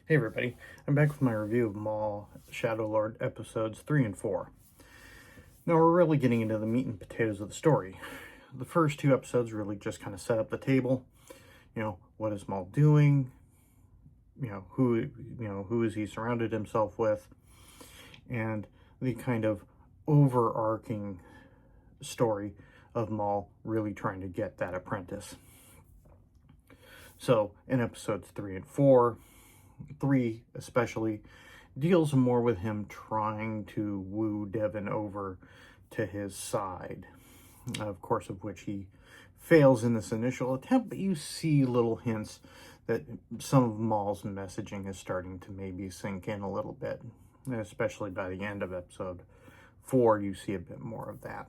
Hey everybody, I'm back with my review of Maul Shadow Lord episodes 3 and 4. Now we're really getting into the meat and potatoes of the story. The first two episodes really just kind of set up the table. What is Maul doing? Who is he surrounded himself with? And the kind of overarching story of Maul really trying to get that apprentice. So in episodes 3 and 4, 3 especially, deals more with him trying to woo Devon over to his side, of course, of which he fails in this initial attempt, but you see little hints that some of Maul's messaging is starting to maybe sink in a little bit, and especially by the end of episode 4, you see a bit more of that.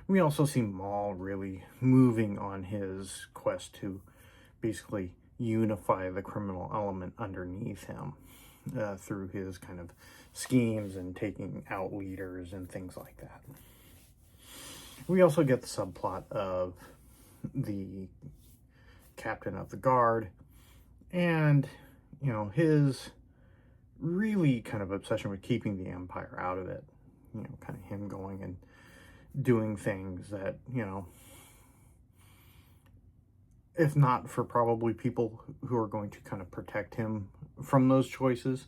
We also see Maul really moving on his quest to basically unify the criminal element underneath him through his kind of schemes and taking out leaders and things like that. We also get the subplot of the captain of the guard and, his really kind of obsession with keeping the Empire out of it. Kind of him going and doing things that, if not for probably people who are going to kind of protect him from those choices,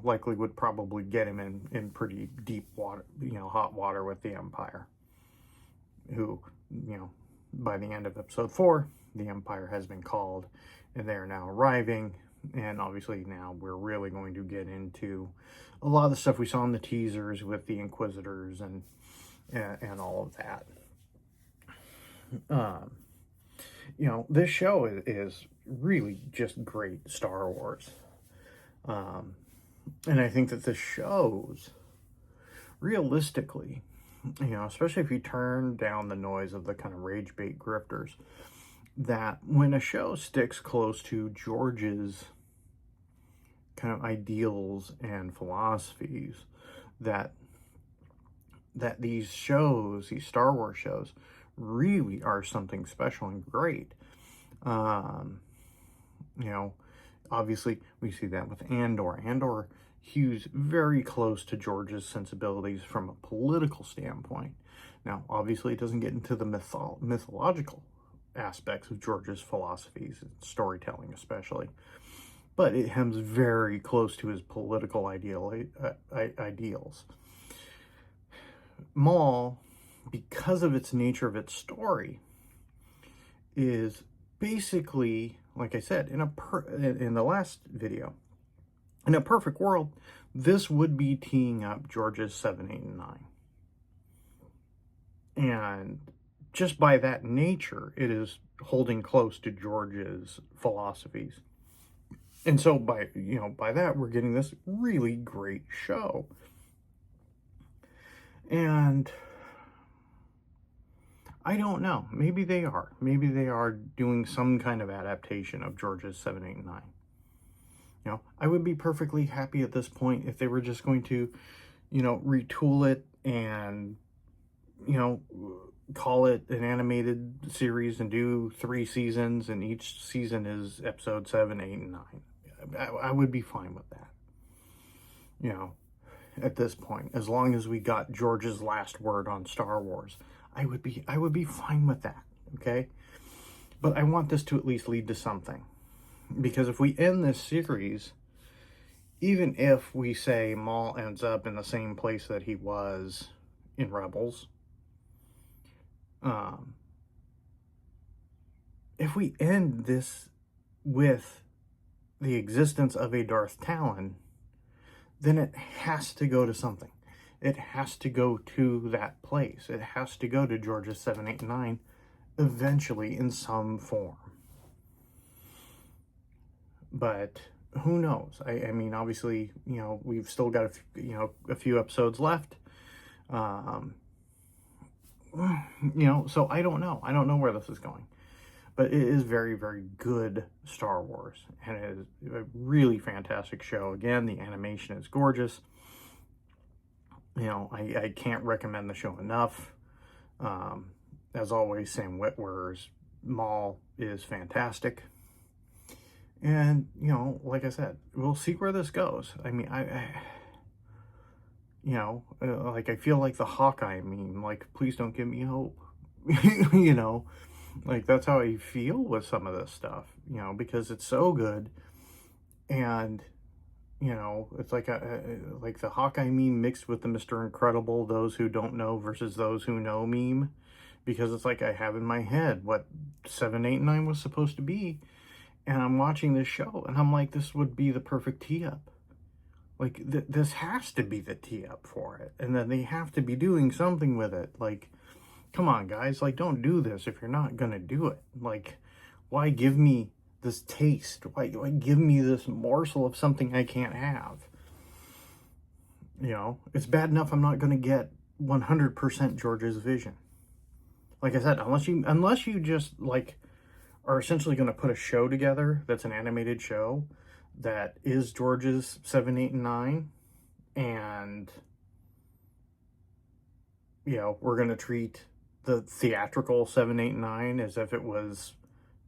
likely would probably get him in pretty deep water, hot water with the Empire, who, by the end of episode 4, the Empire has been called and they are now arriving. And obviously now we're really going to get into a lot of the stuff we saw in the teasers with the Inquisitors and all of that. This show is really just great Star Wars. And I think that this shows, realistically, especially if you turn down the noise of the kind of rage bait grifters, that when a show sticks close to George's kind of ideals and philosophies, that these shows, these Star Wars shows, really are something special and great. Obviously we see that with Andor. Andor hews very close to George's sensibilities from a political standpoint. Now, obviously it doesn't get into the mythological aspects of George's philosophies and storytelling especially, but it hems very close to his political ideals. Maul, because of its nature of its story, is basically, like I said in the last video, in a perfect world, this would be teeing up George's 7, 8, and 9. And just by that nature, it is holding close to George's philosophies. And so by that, we're getting this really great show. And I don't know. Maybe they are. Maybe they are doing some kind of adaptation of George's 7, 8, and 9. I would be perfectly happy at this point if they were just going to, retool it and, call it an animated series and do 3 seasons, and each season is episode 7, 8, and 9. I would be fine with that. At this point, as long as we got George's last word on Star Wars, I would be fine with that, okay? But I want this to at least lead to something. Because if we end this series, even if we say Maul ends up in the same place that he was in Rebels, if we end this with the existence of a Darth Talon, then it has to go to something. It has to go to that place. It has to go to George's 7, 8, 9 eventually in some form. But who knows? I mean, obviously, we've still got a few episodes left. So I don't know. I don't know where this is going. But it is very, very good Star Wars. And it is a really fantastic show. Again, the animation is gorgeous. I can't recommend the show enough. As always, Sam Witwer's Maul is fantastic. And, you know, like I said, we'll see where this goes. I mean, you know, like I feel like the Hawkeye meme, like, please don't give me hope. You know, like that's how I feel with some of this stuff, you know, because it's so good. And, you know, it's like the Hawkeye meme mixed with the Mr. Incredible, those who don't know versus those who know meme. Because it's like I have in my head what 7, 8, 9 was supposed to be. And I'm watching this show and I'm like, this would be the perfect tee up. Like, this has to be the tee up for it. And then they have to be doing something with it. Like, come on, guys. Like, don't do this if you're not going to do it. Like, why give me this taste? Why give me this morsel of something I can't have? You know, it's bad enough I'm not going to get 100% George's vision. Like I said, unless you just, like, are essentially going to put a show together that's an animated show that is George's 7, 8, and 9, and, you know, we're going to treat the theatrical 7, 8, and 9 as if it was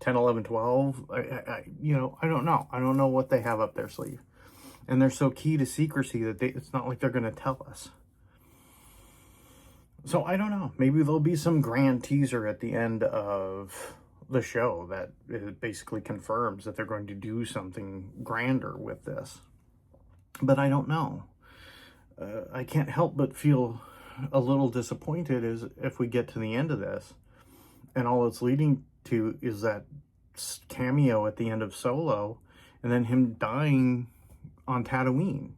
10, 11, 12. You know, I don't know. I don't know what they have up their sleeve. And they're so key to secrecy that it's not like they're going to tell us. So I don't know. Maybe there'll be some grand teaser at the end of the show that it basically confirms that they're going to do something grander with this. But I don't know. I can't help but feel a little disappointed as if we get to the end of this and all it's leading to is that cameo at the end of Solo and then him dying on Tatooine,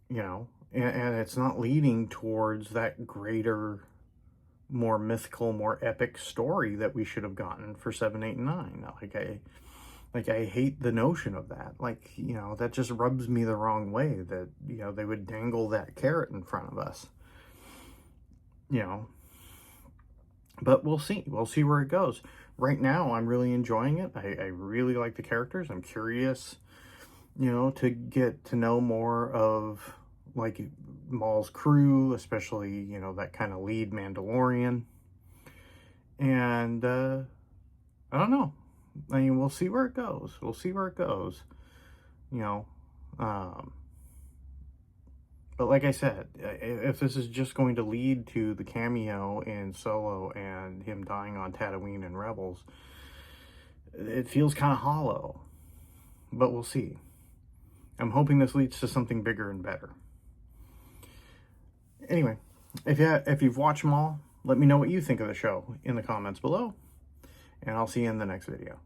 you know, and it's not leading towards that greater, more mythical, more epic story that we should have gotten for 7, 8, and 9. Like I hate the notion of that. Like, you know, that just rubs me the wrong way that, you know, they would dangle that carrot in front of us, you know. But we'll see. We'll see where it goes. Right now, I'm really enjoying it. I really like the characters. I'm curious, you know, to get to know more of, like, Maul's crew, especially, you know, that kind of lead Mandalorian. And, I don't know. I mean, we'll see where it goes. We'll see where it goes, you know. But like I said, if this is just going to lead to the cameo in Solo and him dying on Tatooine and Rebels, it feels kind of hollow. But we'll see. I'm hoping this leads to something bigger and better. Anyway, if you've watched them all, let me know what you think of the show in the comments below. And I'll see you in the next video.